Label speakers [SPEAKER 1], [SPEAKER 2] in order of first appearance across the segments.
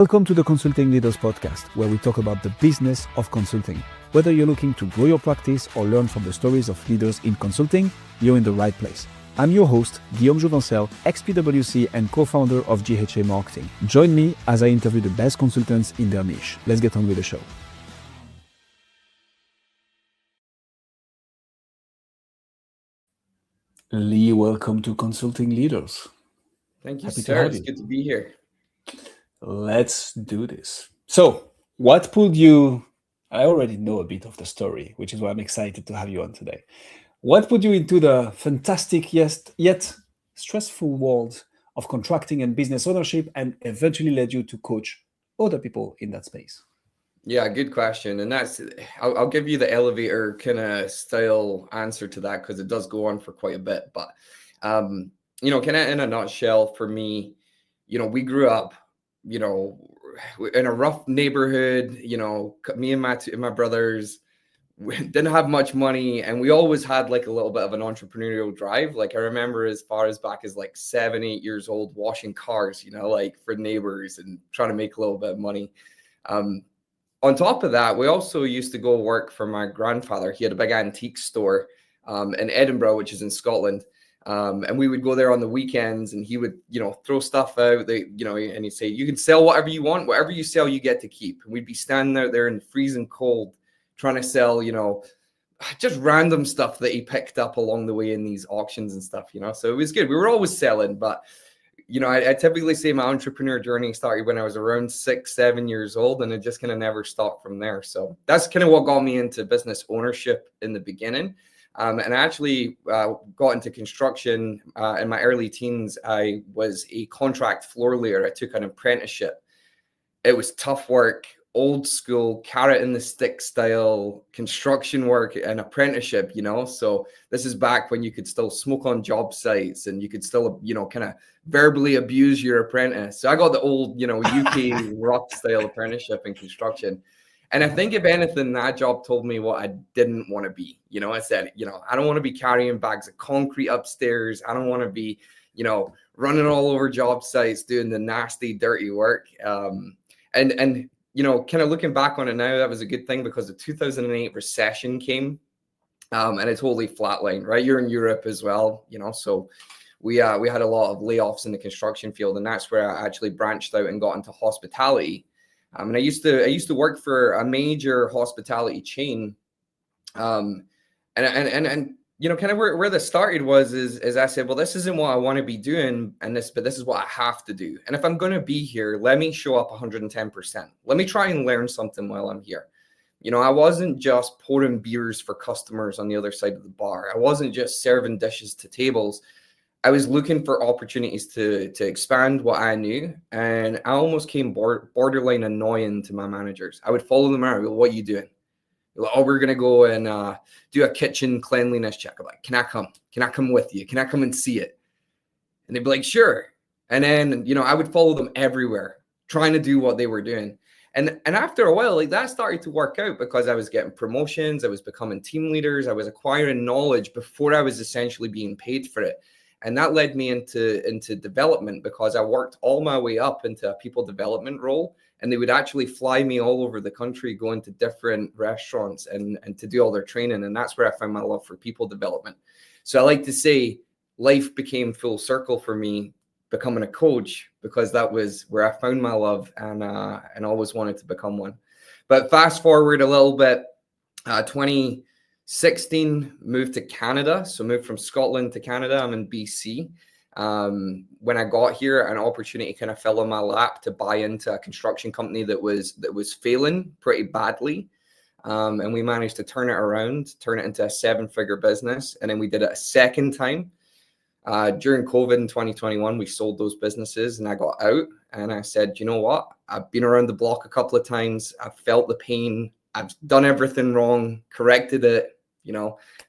[SPEAKER 1] Welcome to the Consulting Leaders Podcast, where we talk about the business of consulting. Whether you're looking to grow your practice or learn from the stories of leaders in consulting, you're in the right place. I'm your host, Guillaume Jouvencel, ex-PwC and co-founder of GHA Marketing. Join me as I interview the best consultants in their niche. Let's get on with the show. Lee, welcome to Consulting Leaders.
[SPEAKER 2] Thank you, sir. It's good to be here.
[SPEAKER 1] Let's do this. So, what pulled you? I already know a bit of the story, which is why I'm excited to have you on today. What put you into the fantastic yet stressful world of contracting and business ownership and eventually led you to coach other people in that space?
[SPEAKER 2] Yeah, good question. And I'll give you the elevator kind of style answer to that because it does go on for quite a bit. But, kind of in a nutshell for me, we grew up, in a rough neighborhood, me and my brothers, we didn't have much money, and we always had like a little bit of an entrepreneurial drive. Like I remember as far as back as like 7-8 years old, washing cars, like for neighbors and trying to make a little bit of money. On top of that, we also used to go work for my grandfather. He had a big antique store in Edinburgh, which is in Scotland. And we would go there on the weekends, and he would, throw stuff out. And he'd say, "You can sell whatever you want. Whatever you sell, you get to keep." And we'd be standing out there in the freezing cold, trying to sell, just random stuff that he picked up along the way in these auctions and stuff. So it was good. We were always selling, but I typically say my entrepreneur journey started when I was around 6-7 years old, and it just kind of never stopped from there. So that's kind of what got me into business ownership in the beginning. And I actually got into construction in my early teens. I was a contract floor layer. I took an apprenticeship. It was tough work, old school, carrot in the stick style construction work and apprenticeship, So this is back when you could still smoke on job sites and you could still, kind of verbally abuse your apprentice. So I got the old, UK rock style apprenticeship in construction. And I think if anything, that job told me what I didn't want to be. I said, I don't want to be carrying bags of concrete upstairs. I don't want to be, running all over job sites, doing the nasty, dirty work. And kind of looking back on it now, that was a good thing because the 2008 recession came and it totally flatlined, right? You're in Europe as well, so we had a lot of layoffs in the construction field, and that's where I actually branched out and got into hospitality. And I used to work for a major hospitality chain. And kind of where this started is I said, well, this isn't what I want to be doing, but this is what I have to do. And if I'm going to be here, let me show up 110%. Let me try and learn something while I'm here. I wasn't just pouring beers for customers on the other side of the bar. I wasn't just serving dishes to tables. I was looking for opportunities to expand what I knew, and I almost came borderline annoying to my managers. I would follow them around. What are you doing? Like, oh, we're going to go and do a kitchen cleanliness check. I'm like, can I come? Can I come with you? Can I come and see it? And they'd be like, sure. And then, I would follow them everywhere, trying to do what they were doing. And after a while, like that started to work out because I was getting promotions. I was becoming team leaders. I was acquiring knowledge before I was essentially being paid for it. And that led me into development because I worked all my way up into a people development role. And they would actually fly me all over the country, going to different restaurants and to do all their training. And that's where I found my love for people development. So I like to say life became full circle for me becoming a coach because that was where I found my love and always wanted to become one. But fast forward a little bit, 2016, moved to Canada. So moved from Scotland to Canada. I'm in BC. When I got here, an opportunity kind of fell in my lap to buy into a construction company that was failing pretty badly. And we managed to turn it into a 7-figure business. And then we did it a second time. During COVID in 2021, we sold those businesses and I got out and I said, you know what? I've been around the block a couple of times. I've felt the pain. I've done everything wrong, corrected it. And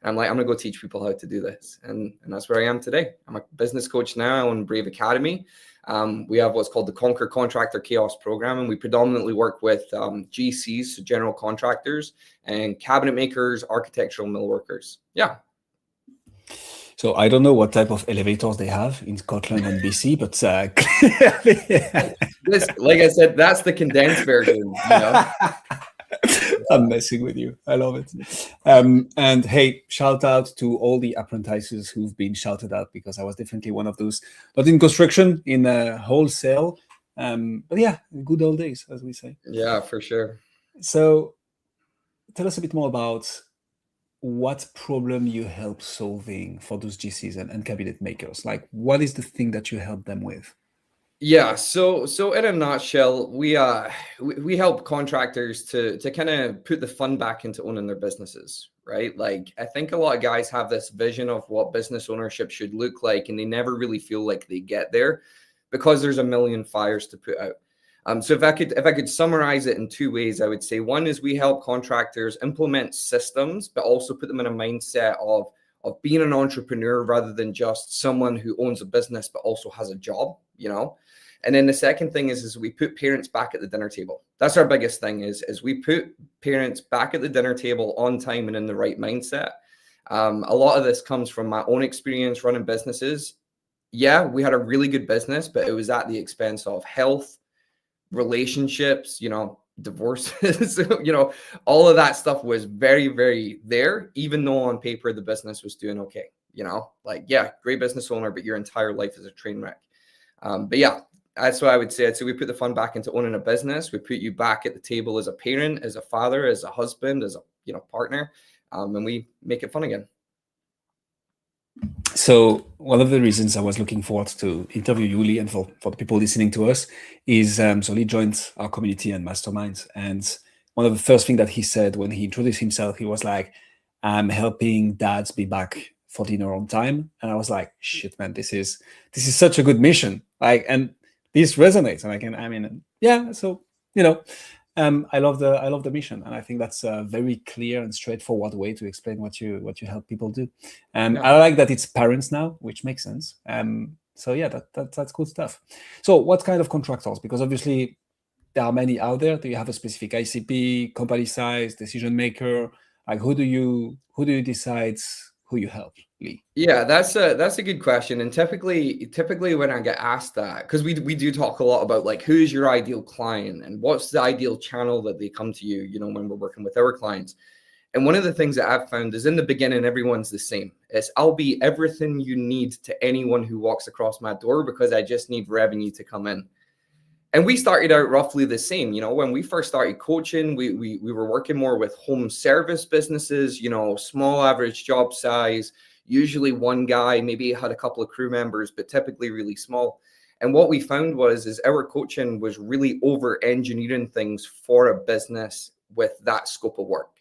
[SPEAKER 2] I'm like, I'm going to go teach people how to do this. And that's where I am today. I'm a business coach now on Brave Academy. We have what's called the Contractor Chaos program, and we predominantly work with GCs, so general contractors, and cabinet makers, architectural millworkers. Yeah.
[SPEAKER 1] So I don't know what type of elevators they have in Scotland and BC, but clearly,
[SPEAKER 2] This, like I said, that's the condensed version, you know.
[SPEAKER 1] I'm messing with you. I love it. And hey, shout out to all the apprentices who've been shouted out, because I was definitely one of those. Not in construction, in wholesale. But yeah, good old days, as we say.
[SPEAKER 2] Yeah, for sure.
[SPEAKER 1] So tell us a bit more about what problem you help solving for those GCs and cabinet makers. Like, what is the thing that you help them with?
[SPEAKER 2] Yeah, so in a nutshell, we help contractors to kind of put the fun back into owning their businesses, right? Like I think a lot of guys have this vision of what business ownership should look like, and they never really feel like they get there because there's a million fires to put out. So if I could summarize it in two ways, I would say one is we help contractors implement systems, but also put them in a mindset of being an entrepreneur rather than just someone who owns a business but also has a job, you know. And then the second thing is we put parents back at the dinner table. That's our biggest thing is we put parents back at the dinner table on time and in the right mindset. A lot of this comes from my own experience running businesses. Yeah, we had a really good business, but it was at the expense of health, relationships, you know, divorces, you know, all of that stuff was very, very there, even though on paper the business was doing okay, you know, like, yeah, great business owner, but your entire life is a train wreck. But yeah, that's what I would say. So we put the fun back into owning a business. We put you back at the table as a parent, as a father, as a husband, as a, you know, partner, and we make it fun again.
[SPEAKER 1] So one of the reasons I was looking forward to interview Yuli, and for the people listening to us, is so he joined our community and mastermind. And one of the first things that he said when he introduced himself, he was like, "I'm helping dads be back for dinner on time." And I was like, "Shit, man, this is such a good mission." Like, and this resonates. And I mean, yeah. So you know, I love the mission, and I think that's a very clear and straightforward way to explain what you help people do.
[SPEAKER 2] Yeah.
[SPEAKER 1] I like that it's parents now, which makes sense. So yeah, that's good stuff. So what kind of contractors? Because obviously there are many out there. Do you have a specific ICP, company size, decision maker? Like who do you decide who you help, Lee?
[SPEAKER 2] Yeah, that's a good question. And typically when I get asked that, because we do talk a lot about like who's your ideal client and what's the ideal channel that they come to you, you know, when we're working with our clients. And one of the things that I've found is in the beginning, everyone's the same. I'll be everything you need to anyone who walks across my door because I just need revenue to come in. And we started out roughly the same. You know, when we first started coaching, we were working more with home service businesses, you know, small average job size, usually one guy, maybe had a couple of crew members, but typically really small. And what we found is our coaching was really over engineering things for a business with that scope of work.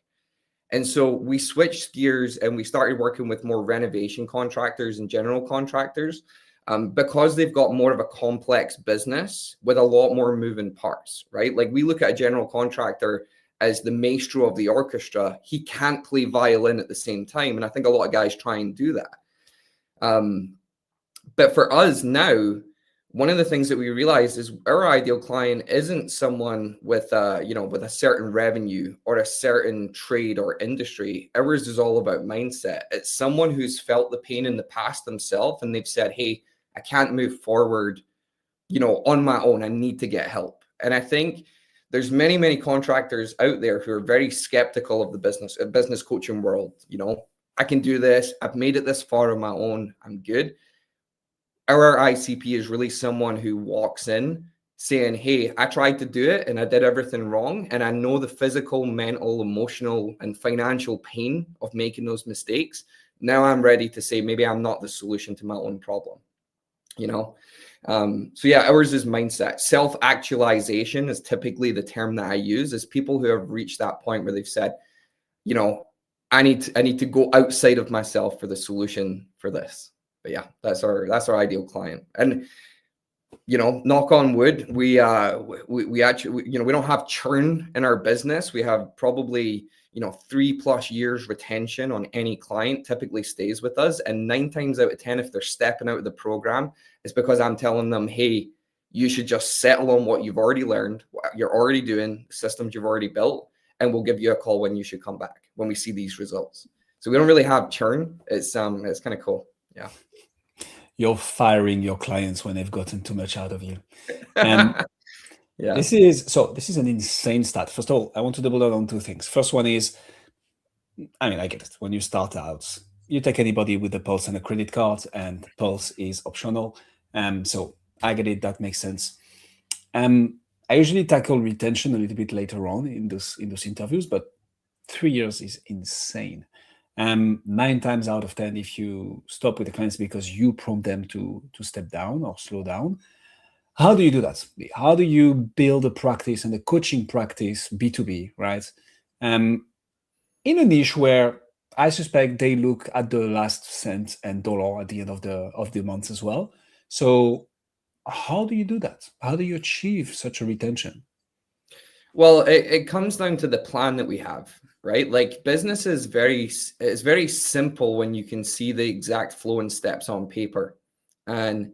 [SPEAKER 2] And so we switched gears and we started working with more renovation contractors and general contractors. Because they've got more of a complex business with a lot more moving parts, right? Like we look at a general contractor as the maestro of the orchestra. He can't play violin at the same time. And I think a lot of guys try and do that. But for us now, one of the things that we realized is our ideal client isn't someone with with a certain revenue or a certain trade or industry. Ours is all about mindset. It's someone who's felt the pain in the past themselves and they've said, hey, I can't move forward, you know, on my own. I need to get help. And I think there's many, many contractors out there who are very skeptical of the business coaching world. You know, I can do this. I've made it this far on my own. I'm good. Our ICP is really someone who walks in saying, hey, I tried to do it and I did everything wrong. And I know the physical, mental, emotional, and financial pain of making those mistakes. Now I'm ready to say, maybe I'm not the solution to my own problem. You know, so yeah, ours is mindset. Self-actualization is typically the term that I use, is people who have reached that point where they've said, you know, I need to go outside of myself for the solution for this. But yeah, that's our ideal client. And you know, knock on wood, we actually, you know, we don't have churn in our business. We have probably, you know, 3+ years retention on any client typically stays with us. And 9 times out of 10, if they're stepping out of the program, it's because I'm telling them, hey, you should just settle on what you've already learned, what you're already doing, systems you've already built, and we'll give you a call when you should come back when we see these results. So we don't really have churn. It's kind of cool. Yeah.
[SPEAKER 1] You're firing your clients when they've gotten too much out of you. And
[SPEAKER 2] Yeah.
[SPEAKER 1] this is an insane stat. First of all, I want to double down on two things. First one is, I mean, I get it. When you start out, you take anybody with a Pulse and a credit card, and Pulse is optional. So I get it. That makes sense. I usually tackle retention a little bit later on in those interviews, but 3 years is insane. 9 times out of 10, if you stop with the clients because you prompt them to step down or slow down, how do you do that? How do you build a practice and a coaching practice B2B, right? In a niche where I suspect they look at the last cent and dollar at the end of the month as well. So how do you do that? How do you achieve such a retention?
[SPEAKER 2] Well, it comes down to the plan that we have, right? Like business is very simple when you can see the exact flow and steps on paper. And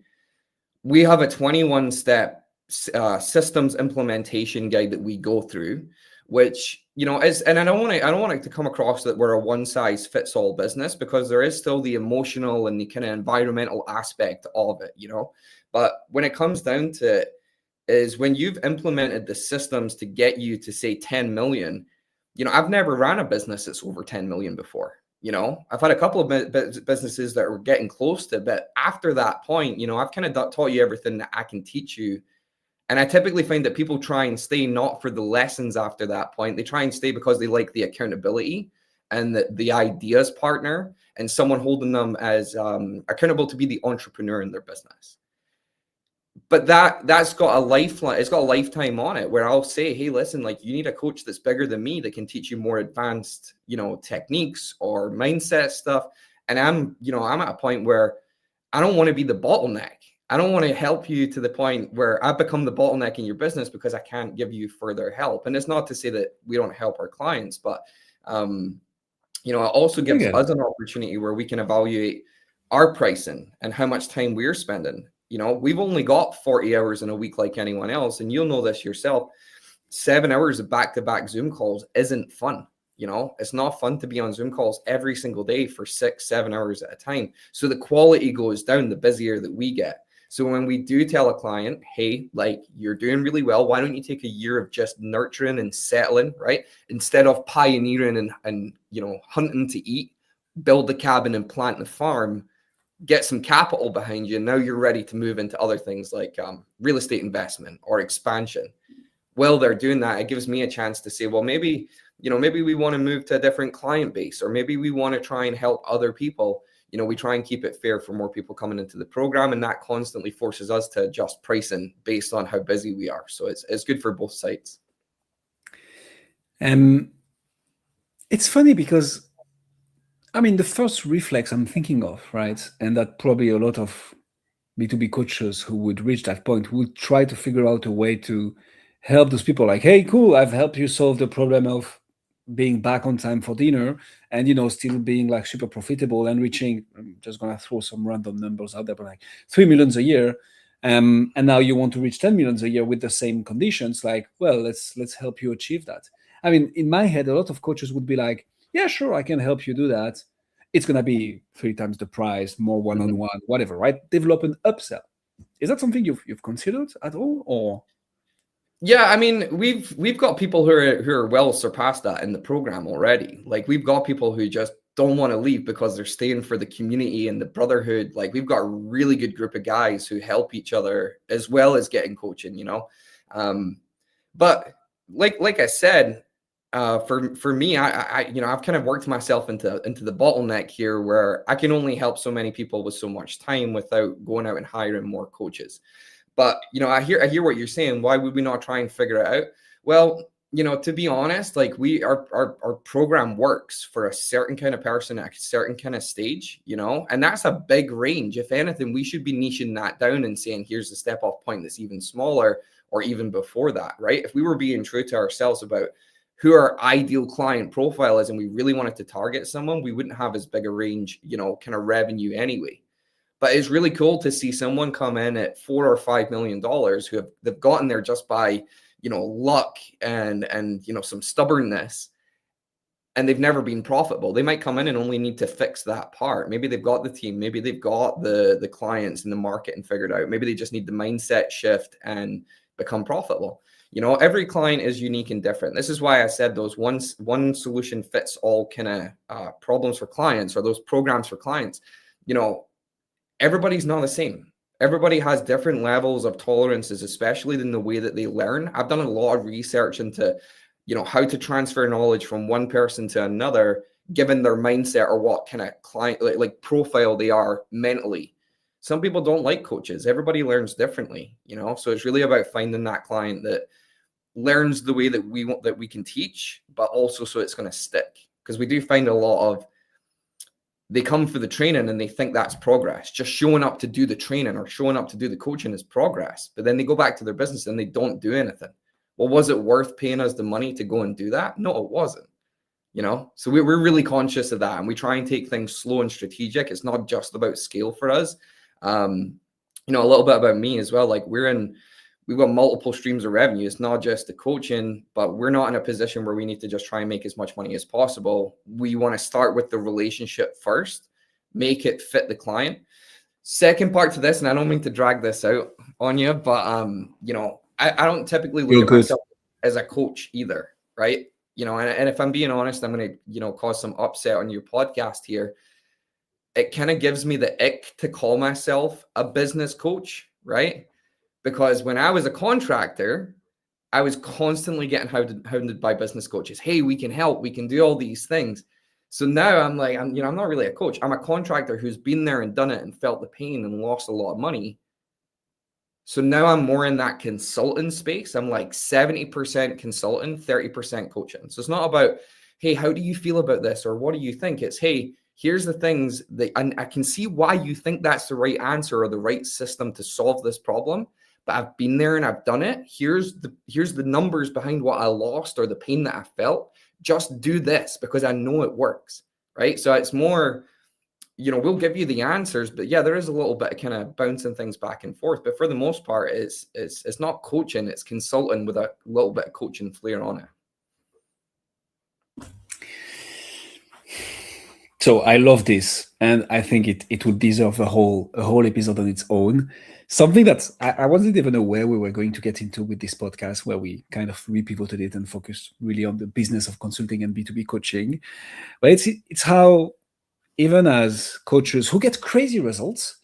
[SPEAKER 2] we have a 21 step systems implementation guide that we go through, which is, and I don't want it to come across that we're a one size fits all business, because there is still the emotional and the kind of environmental aspect of it, but when it comes down to it, is when you've implemented the systems to get you to say 10 million. I've never ran a business that's over 10 million before. I've had a couple of businesses that were getting close to, but after that point, I've kind of taught you everything that I can teach you. And I typically find that people try and stay not for the lessons after that point. They try and stay because they like the accountability and the ideas partner and someone holding them as accountable to be the entrepreneur in their business. But that's got a lifeline. It's got a lifetime on it, where I'll say, hey, listen, like, you need a coach that's bigger than me that can teach you more advanced, techniques or mindset stuff. And I'm at a point where I don't want to be the bottleneck. I don't want to help you to the point where I become the bottleneck in your business because I can't give you further help. And it's not to say that we don't help our clients, but it also gives us an opportunity where we can evaluate our pricing and how much time we're spending. We've only got 40 hours in a week like anyone else. And you'll know this yourself. 7 hours of back-to-back Zoom calls isn't fun. It's not fun to be on Zoom calls every single day for 6-7 hours at a time. So the quality goes down the busier that we get. So when we do tell a client, hey, like, you're doing really well, why don't you take a year of just nurturing and settling, right? Instead of pioneering and hunting to eat, build the cabin and plant the farm, get some capital behind you, and now you're ready to move into other things like real estate investment or expansion. While they're doing that, it gives me a chance to say, well, maybe we want to move to a different client base, or maybe we want to try and help other people. We try and keep it fair for more people coming into the program, and that constantly forces us to adjust pricing based on how busy we are. So it's good for both sides.
[SPEAKER 1] It's funny because, I mean, the first reflex I'm thinking of, right, and that probably a lot of B2B coaches who would reach that point would try to figure out a way to help those people, like, hey, cool, I've helped you solve the problem of being back on time for dinner and still being like super profitable and reaching, I'm just gonna throw some random numbers out there, but like 3 million a year, and now you want to reach 10 million a year with the same conditions. Like, well, let's help you achieve that. I mean, in my head, a lot of coaches would be like, yeah, sure, I can help you do that. It's gonna be 3 times the price, more one-on-one, whatever, right? Develop an upsell. Is that something you've considered at all, or?
[SPEAKER 2] Yeah, I mean, we've got people who are well surpassed that in the program already. Like, we've got people who just don't want to leave because they're staying for the community and the brotherhood. Like, we've got a really good group of guys who help each other as well as getting coaching. But like I said, for me, I've kind of worked myself into the bottleneck here, where I can only help so many people with so much time without going out and hiring more coaches. But I hear what you're saying. Why would we not try and figure it out? Well, to be honest, like, our program works for a certain kind of person at a certain kind of stage, and that's a big range. If anything, we should be niching that down and saying, here's the step off point that's even smaller, or even before that, right? If we were being true to ourselves about who our ideal client profile is, and we really wanted to target someone, we wouldn't have as big a range, kind of revenue anyway. But it's really cool to see someone come in at $4 or $5 million they've gotten there just by, luck and some stubbornness. and they've never been profitable. They might come in and only need to fix that part. Maybe they've got the team, maybe they've got the clients in the market and figured out. Maybe they just need the mindset shift and become profitable. You know, every client is unique and different. This is why I said those one solution fits all kind of problems for clients, or those programs for clients. You know, everybody's not the same. Everybody has different levels of tolerances, especially in the way that they learn. I've done a lot of research into, you know, how to transfer knowledge from one person to another, given their mindset or what kind of client like profile they are mentally. Some people don't like coaches. Everybody learns differently, you know. So it's really about finding that client that learns the way that we want, that we can teach, but also so it's going to stick. Because we do find a lot of, they come for the training and they think that's progress. Just showing up to do the training or showing up to do the coaching is progress. But then they go back to their business and they don't do anything. Well, was it worth paying us the money to go and do that? No, it wasn't. You know, so we're really conscious of that, and we try and take things slow and strategic. It's not just about scale for us. You know, a little bit about me as well. Like we've got multiple streams of revenue. It's not just the coaching, but we're not in a position where we need to just try and make as much money as possible. We want to start with the relationship first, make it fit the client. Second part to this, and I don't mean to drag this out on you, but you know, I don't typically look at myself as a coach either, right? You know, and if I'm being honest, I'm going to, you know, cause some upset on your podcast here. It kind of gives me the ick to call myself a business coach, right? Because when I was a contractor, I was constantly getting hounded by business coaches. Hey, we can help. We can do all these things. So now I'm like, I'm not really a coach. I'm a contractor who's been there and done it and felt the pain and lost a lot of money. So now I'm more in that consultant space. I'm like 70% consultant, 30% coaching. So it's not about, hey, how do you feel about this? Or what do you think? It's, hey, here's the things that, and I can see why you think that's the right answer or the right system to solve this problem. But I've been there and I've done it. Here's the numbers behind what I lost or the pain that I felt. Just do this because I know it works, right? So it's more, you know, we'll give you the answers, but yeah, there is a little bit of kind of bouncing things back and forth. But for the most part, it's not coaching, it's consulting with a little bit of coaching flair on it.
[SPEAKER 1] So I love this, and I think it would deserve a whole episode on its own. Something that I wasn't even aware we were going to get into with this podcast, where we kind of repivoted it and focused really on the business of consulting and B2B coaching. But it's how, even as coaches who get crazy results,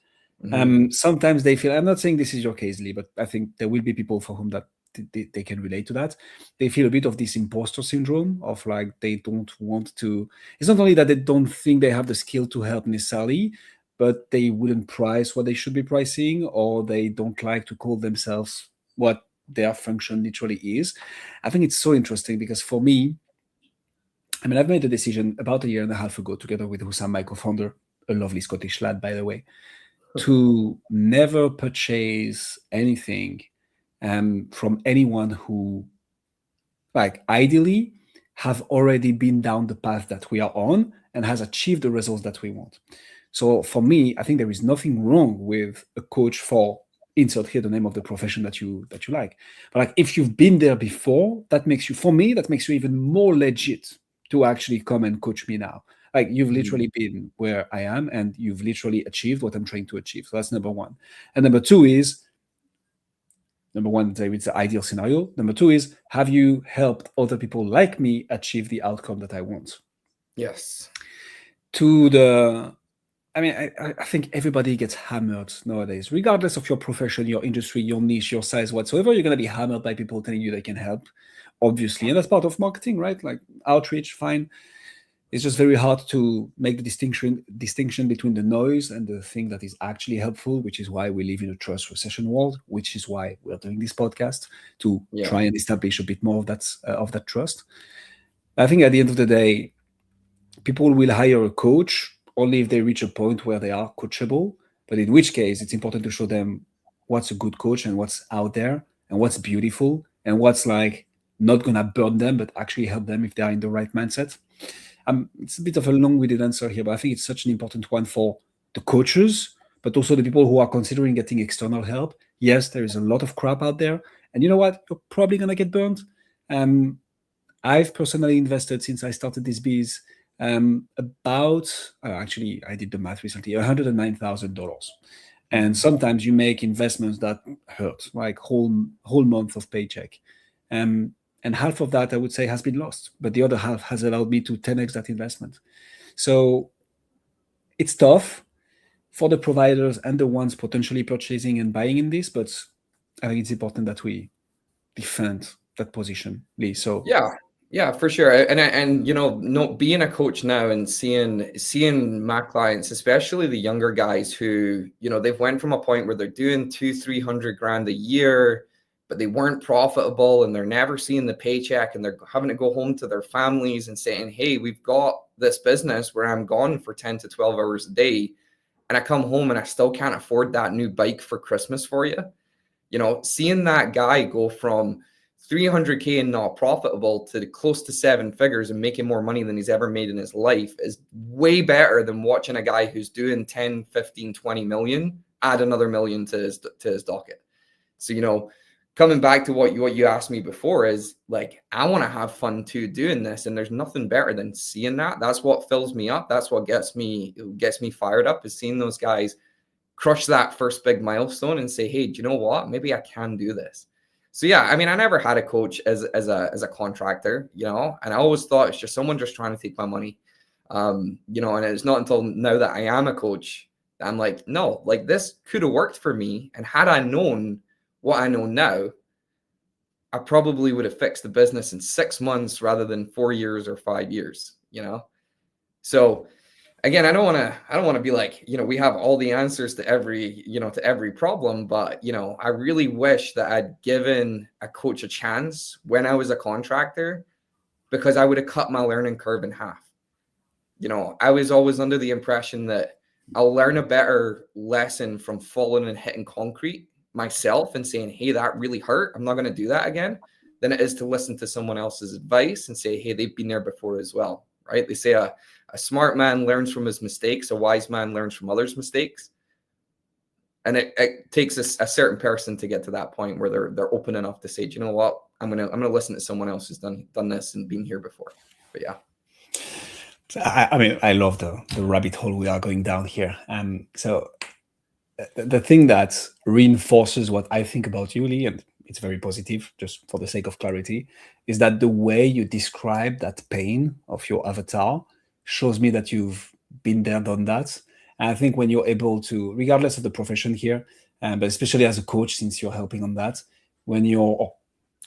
[SPEAKER 1] sometimes they feel, I'm not saying this is your case, Lee, but I think there will be people for whom that they can relate to that. They feel a bit of this imposter syndrome of like, they don't want to, it's not only that they don't think they have the skill to help necessarily, but they wouldn't price what they should be pricing, or they don't like to call themselves what their function literally is. I think it's so interesting because for me, I mean, I've made a decision about a year and a half ago, together with Hussam, my co-founder, a lovely Scottish lad, by the way, to never purchase anything from anyone who, like, ideally have already been down the path that we are on and has achieved the results that we want. So for me, I think there is nothing wrong with a coach for, insert here the name of the profession that you like. But like, if you've been there before, that makes you, for me, that makes you even more legit to actually come and coach me now. Like, you've literally been where I am and you've literally achieved what I'm trying to achieve. So that's number one. And number two is, number one, it's the ideal scenario. Number two is, have you helped other people like me achieve the outcome that I want?
[SPEAKER 2] Yes.
[SPEAKER 1] I mean, I think everybody gets hammered nowadays, regardless of your profession, your industry, your niche, your size, whatsoever. You're going to be hammered by people telling you they can help, obviously. And that's part of marketing, right? Like, outreach, fine. It's just very hard to make the distinction between the noise and the thing that is actually helpful, which is why we live in a trust recession world, which is why we're doing this podcast, to try and establish a bit more of that trust. I think at the end of the day, people will hire a coach only if they reach a point where they are coachable. But in which case, it's important to show them what's a good coach and what's out there and what's beautiful and what's like not going to burn them, but actually help them if they are in the right mindset. It's a bit of a long-winded answer here, but I think it's such an important one for the coaches, but also the people who are considering getting external help. Yes, there is a lot of crap out there. And you know what? You're probably going to get burned. I've personally invested since I started this biz about actually I did the math recently, $109,000. And sometimes you make investments that hurt, like whole month of paycheck. And half of that I would say has been lost, but the other half has allowed me to 10x that investment. So it's tough for the providers and the ones potentially purchasing and buying in this, but I think it's important that we defend that position, Lee. So
[SPEAKER 2] Yeah, for sure. And no, being a coach now and seeing my clients, especially the younger guys who, they've went from a point where they're doing 200-300 grand a year, but they weren't profitable and they're never seeing the paycheck and they're having to go home to their families and saying, hey, we've got this business where I'm gone for 10 to 12 hours a day and I come home and I still can't afford that new bike for Christmas for you. Seeing that guy go from 300K and not profitable to close to 7 figures and making more money than he's ever made in his life is way better than watching a guy who's doing 10, 15, 20 million add another million to his docket. So, coming back to what you asked me before is like, I want to have fun too doing this. And there's nothing better than seeing that. That's what fills me up. That's what gets me fired up, is seeing those guys crush that first big milestone and say, hey, do you know what? Maybe I can do this. So yeah, I mean, I never had a coach as a contractor, and I always thought it's just someone just trying to take my money. And it's not until now that I am a coach, I'm like, no, like this could have worked for me. And had I known what I know now, I probably would have fixed the business in 6 months rather than 4 years or 5 years, So again, I don't want to be like, we have all the answers to every problem, but, I really wish that I'd given a coach a chance when I was a contractor, because I would have cut my learning curve in half. I was always under the impression that I'll learn a better lesson from falling and hitting concrete myself and saying, hey, that really hurt, I'm not going to do that again, than it is to listen to someone else's advice and say, hey, they've been there before as well, right? They say a smart man learns from his mistakes. A wise man learns from others' mistakes. And it takes a certain person to get to that point where they're open enough to say, do you know what? I'm gonna listen to someone else who's done this and been here before. But yeah.
[SPEAKER 1] I mean, I love the rabbit hole we are going down here. So the thing that reinforces what I think about you, Lee, and it's very positive, just for the sake of clarity, is that the way you describe that pain of your avatar shows me that you've been there, done that. And I think when you're able to, regardless of the profession here, but especially as a coach, since you're helping on that, when you're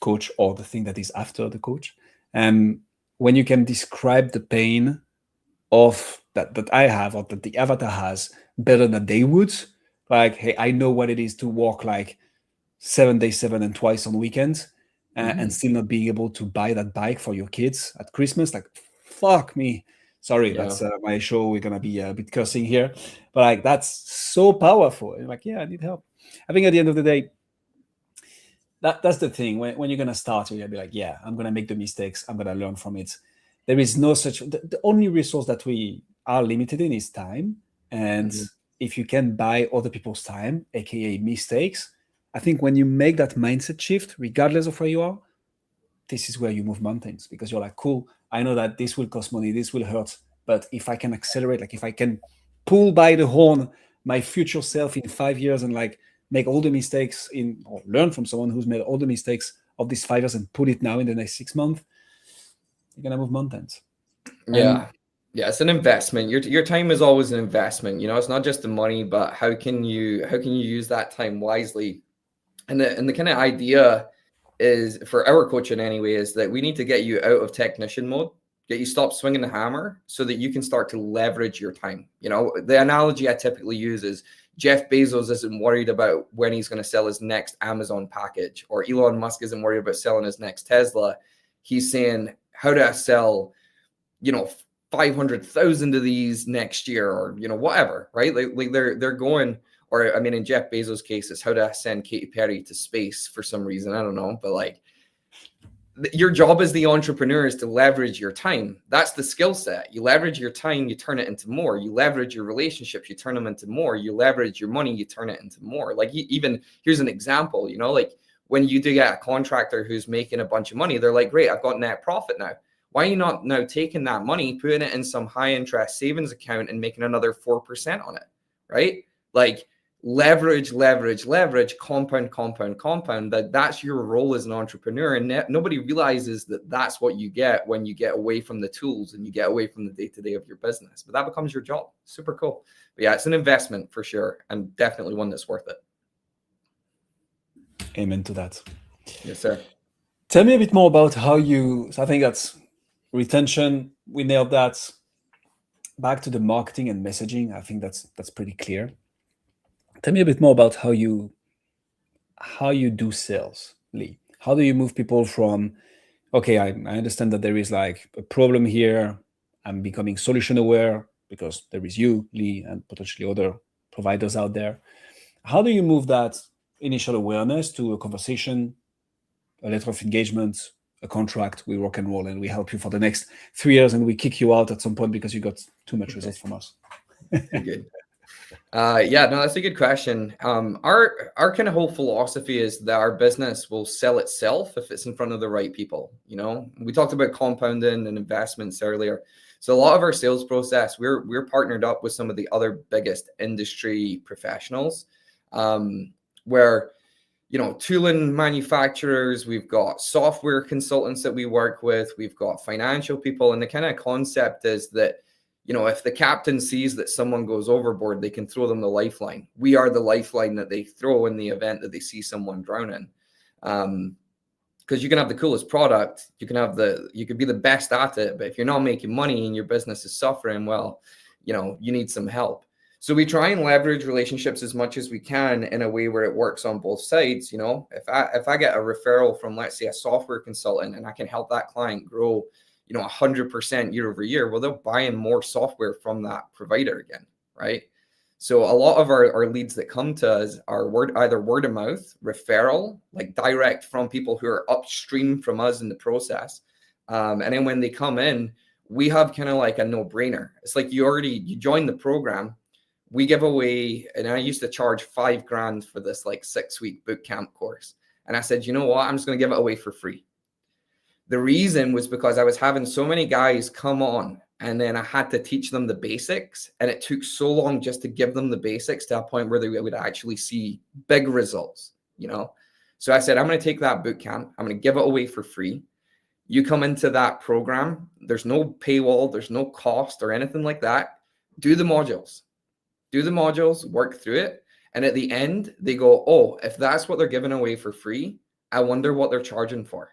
[SPEAKER 1] coach or the thing that is after the coach, when you can describe the pain of that I have, or that the avatar has, better than they would, like, hey, I know what it is to walk like 7 days 7 and twice on weekends, and still not being able to buy that bike for your kids at Christmas. Like, fuck me. Sorry, that's my show. We're gonna be a bit cursing here, but like, that's so powerful. And like, yeah, I need help. I think at the end of the day, that's the thing. When you're gonna start, you're gonna be like, yeah, I'm gonna make the mistakes, I'm gonna learn from it. There is no such, the only resource that we are limited in is time. And if you can buy other people's time, aka mistakes, I think when you make that mindset shift, regardless of where you are, this is where you move mountains, because you're like, cool, I know that this will cost money, this will hurt, but if I can accelerate, like if I can pull by the horn my future self in 5 years and like make all the mistakes or learn from someone who's made all the mistakes of these 5 years and put it now in the next 6 months, you're gonna move mountains.
[SPEAKER 2] Yeah. It's an investment. Your time is always an investment. It's not just the money, but how can you use that time wisely? And the kind of idea is, for our coaching anyway, is that we need to get you out of technician mode, get you stop swinging the hammer, so that you can start to leverage your time. The analogy I typically use is Jeff Bezos isn't worried about when he's going to sell his next Amazon package, or Elon Musk isn't worried about selling his next Tesla. He's saying, how do I sell, 500,000 of these next year, or whatever, right? Like they're going, or I mean, in Jeff Bezos' case, it's how to send Katy Perry to space for some reason, I don't know, but like, your job as the entrepreneur is to leverage your time. That's the skill set. You leverage your time, you turn it into more. You leverage your relationships, you turn them into more. You leverage your money, you turn it into more. Like, even here's an example, like when you do get a contractor who's making a bunch of money, they're like, great, I've got net profit now. Why are you not now taking that money, putting it in some high interest savings account and making another 4% on it, right? Like leverage, compound. That's your role as an entrepreneur. And nobody realizes that that's what you get when you get away from the tools and you get away from the day-to-day of your business. But that becomes your job. Super cool. But yeah, it's an investment for sure, and definitely one that's worth it.
[SPEAKER 1] Amen to that.
[SPEAKER 2] Yes, sir.
[SPEAKER 1] Tell me a bit more about how you, so I think that's retention. We nailed that. Back to the marketing and messaging. I think that's pretty clear. Tell me a bit more about how you do sales, Lee. How do you move people from, okay, I understand that there is like a problem here. I'm becoming solution aware because there is you, Lee, and potentially other providers out there. How do you move that initial awareness to a conversation, a letter of engagement, a contract? We rock and roll and we help you for the next 3 years, and we kick you out at some point because you got too much results from us.
[SPEAKER 2] Good. Yeah, no, that's a good question. Our kind of whole philosophy is that our business will sell itself if it's in front of the right people. You know, we talked about compounding and investments earlier. So a lot of our sales process, we're partnered up with some of the other biggest industry professionals, where, you know, tooling manufacturers, we've got software consultants that we work with, we've got financial people, and the kind of concept is that, you know, if the captain sees that someone goes overboard, they can throw them the lifeline. We are the lifeline that they throw in the event that they see someone drowning. Because you can have the coolest product, you could be the best at it, but if you're not making money and your business is suffering, well, you know, you need some help. So we try and leverage relationships as much as we can in a way where it works on both sides. You know, if I get a referral from, let's say, a software consultant, and I can help that client grow, you know, 100% year over year, well, they're buying more software from that provider again, right? So a lot of our leads that come to us are either word of mouth, referral, like direct from people who are upstream from us in the process. And then when they come in, we have kind of like a no-brainer. It's like you join the program. We give away, and I used to charge $5,000 for this like 6-week boot camp course. And I said, you know what? I'm just going to give it away for free. The reason was because I was having so many guys come on, and then I had to teach them the basics. And it took so long just to give them the basics to a point where they would actually see big results, you know? So I said, I'm going to take that boot camp. I'm going to give it away for free. You come into that program. There's no paywall. There's no cost or anything like that. Do the modules, work through it. And at the end, they go, oh, if that's what they're giving away for free, I wonder what they're charging for.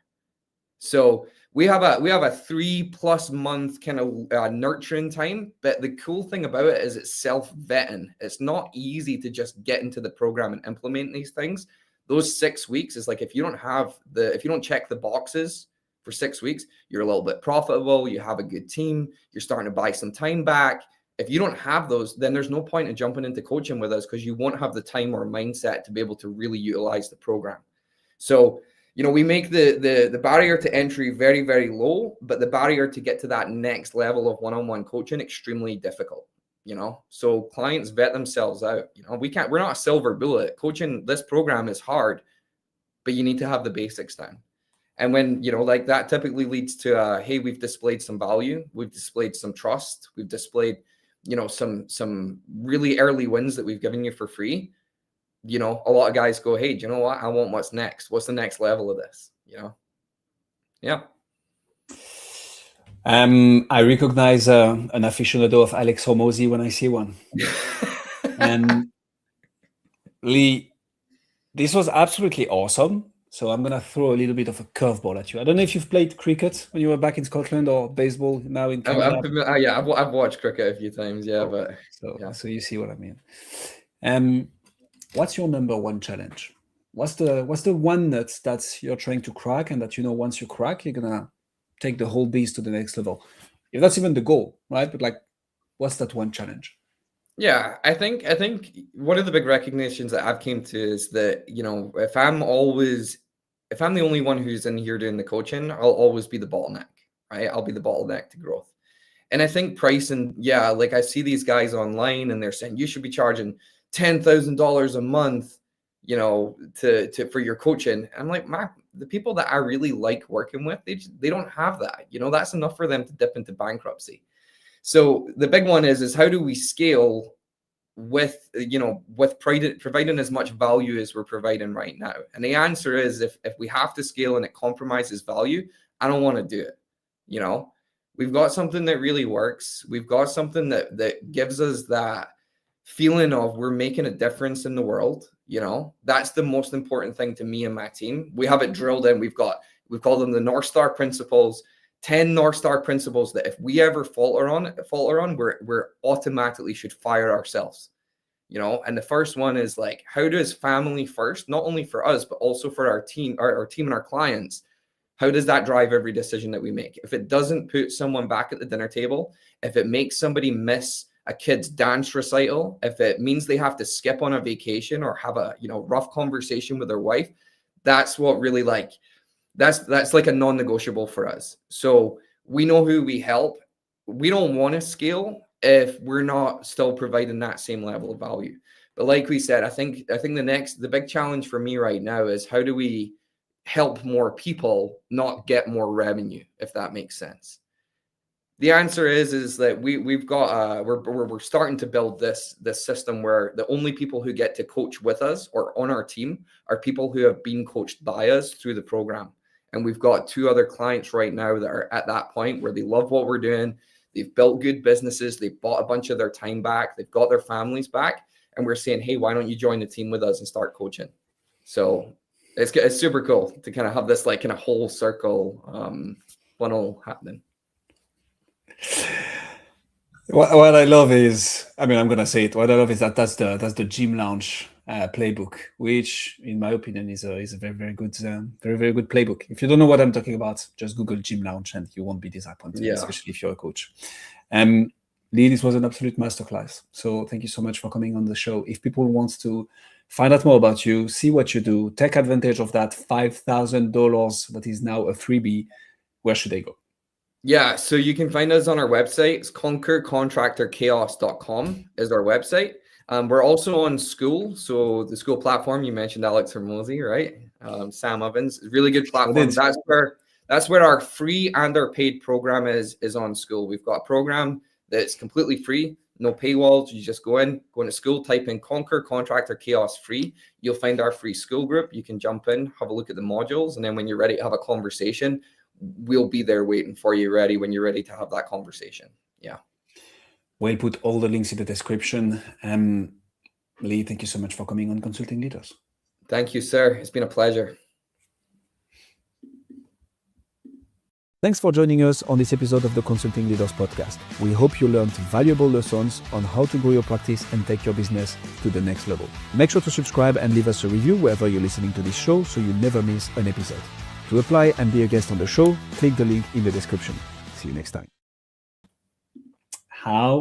[SPEAKER 2] So we have a 3+ month kind of nurturing time. But the cool thing about it is it's self-vetting. It's not easy to just get into the program and implement these things. Those 6 weeks is like, if you don't check the boxes for 6 weeks, you're a little bit profitable, you have a good team, you're starting to buy some time back. If you don't have those, then there's no point in jumping into coaching with us, because you won't have the time or mindset to be able to really utilize the program. So, you know, we make the barrier to entry very, very low, but the barrier to get to that next level of one-on-one coaching extremely difficult, you know. So clients vet themselves out. You know, we're not a silver bullet. Coaching, this program is hard, but you need to have the basics down. And when, you know, like that typically leads to, hey, we've displayed some value, we've displayed some trust, we've displayed, you know, some really early wins that we've given you for free. You know, a lot of guys go, hey, do you know what? I want what's next. What's the next level of this? You know? Yeah.
[SPEAKER 1] I recognize an aficionado of Alex Hormozy when I see one. And Lee, this was absolutely awesome. So I'm going to throw a little bit of a curveball at you. I don't know if you've played cricket when you were back in Scotland, or baseball now in Canada.
[SPEAKER 2] I've watched cricket a few times. Yeah, but
[SPEAKER 1] so you see what I mean. What's your number one challenge? What's the one that's you're trying to crack, and that, you know, once you crack, you're gonna take the whole beast to the next level? If that's even the goal, right? But like, what's that one challenge?
[SPEAKER 2] Yeah, I think one of the big recognitions that I've came to is that, you know, if I'm the only one who's in here doing the coaching, I'll always be the bottleneck, right? I'll be the bottleneck to growth. And I think pricing, yeah, like I see these guys online and they're saying you should be charging $10,000 a month. you know, for your coaching. I'm like, the people that I really like working with, they don't have that. You know, that's enough for them to dip into bankruptcy. So the big one is how do we scale with, you know, with providing as much value as we're providing right now? And the answer is, if we have to scale and it compromises value, I don't want to do it. You know, we've got something that really works. We've got something that gives us that feeling of we're making a difference in the world. You know, that's the most important thing to me and my team. We have it drilled in. We've called them the North Star principles, 10 North Star principles that if we ever falter on, we're automatically should fire ourselves. You know, and the first one is like, how does family first, not only for us, but also for our team, our team and our clients, how does that drive every decision that we make? If it doesn't put someone back at the dinner table, if it makes somebody miss a kid's dance recital, if it means they have to skip on a vacation or have a, you know, rough conversation with their wife, that's what really like, that's like a non-negotiable for us. So we know who we help. We don't want to scale if we're not still providing that same level of value. But like we said, I think the big challenge for me right now is how do we help more people, not get more revenue, if that makes sense. The answer is that we've got we're starting to build this system where the only people who get to coach with us or on our team are people who have been coached by us through the program. And we've got 2 other clients right now that are at that point where they love what we're doing. They've built good businesses. They've bought a bunch of their time back. They've got their families back. And we're saying, hey, why don't you join the team with us and start coaching? So it's super cool to kind of have this like kind of whole circle funnel happening.
[SPEAKER 1] What I love is, I mean, I'm gonna say it. What I love is that's the gym launch playbook, which, in my opinion, is a very very good playbook. If you don't know what I'm talking about, just Google gym launch and you won't be disappointed, especially if you're a coach. Lee, this was an absolute masterclass. So thank you so much for coming on the show. If people want to find out more about you, see what you do, take advantage of that $5,000 that is now a freebie, where should they go?
[SPEAKER 2] Yeah, so you can find us on our website. It's conquercontractorchaos.com is our website. We're also on School. So the School platform, you mentioned Alex Hermosi, right? Sam Evans, really good platform. That's where our free and our paid program is on School. We've got a program that's completely free, no paywalls. You just go into School, type in Conquer Contractor Chaos free. You'll find our free School group. You can jump in, have a look at the modules, and then when you're ready to have a conversation, we'll be there waiting for you when you're ready to have that conversation. Yeah.
[SPEAKER 1] We'll put all the links in the description. Lee, thank you so much for coming on Consulting Leaders.
[SPEAKER 2] Thank you, sir. It's been a pleasure.
[SPEAKER 3] Thanks for joining us on this episode of the Consulting Leaders Podcast. We hope you learned valuable lessons on how to grow your practice and take your business to the next level. Make sure to subscribe and leave us a review wherever you're listening to this show so you never miss an episode. To apply and be a guest on the show, click the link in the description. See you next time.
[SPEAKER 1] How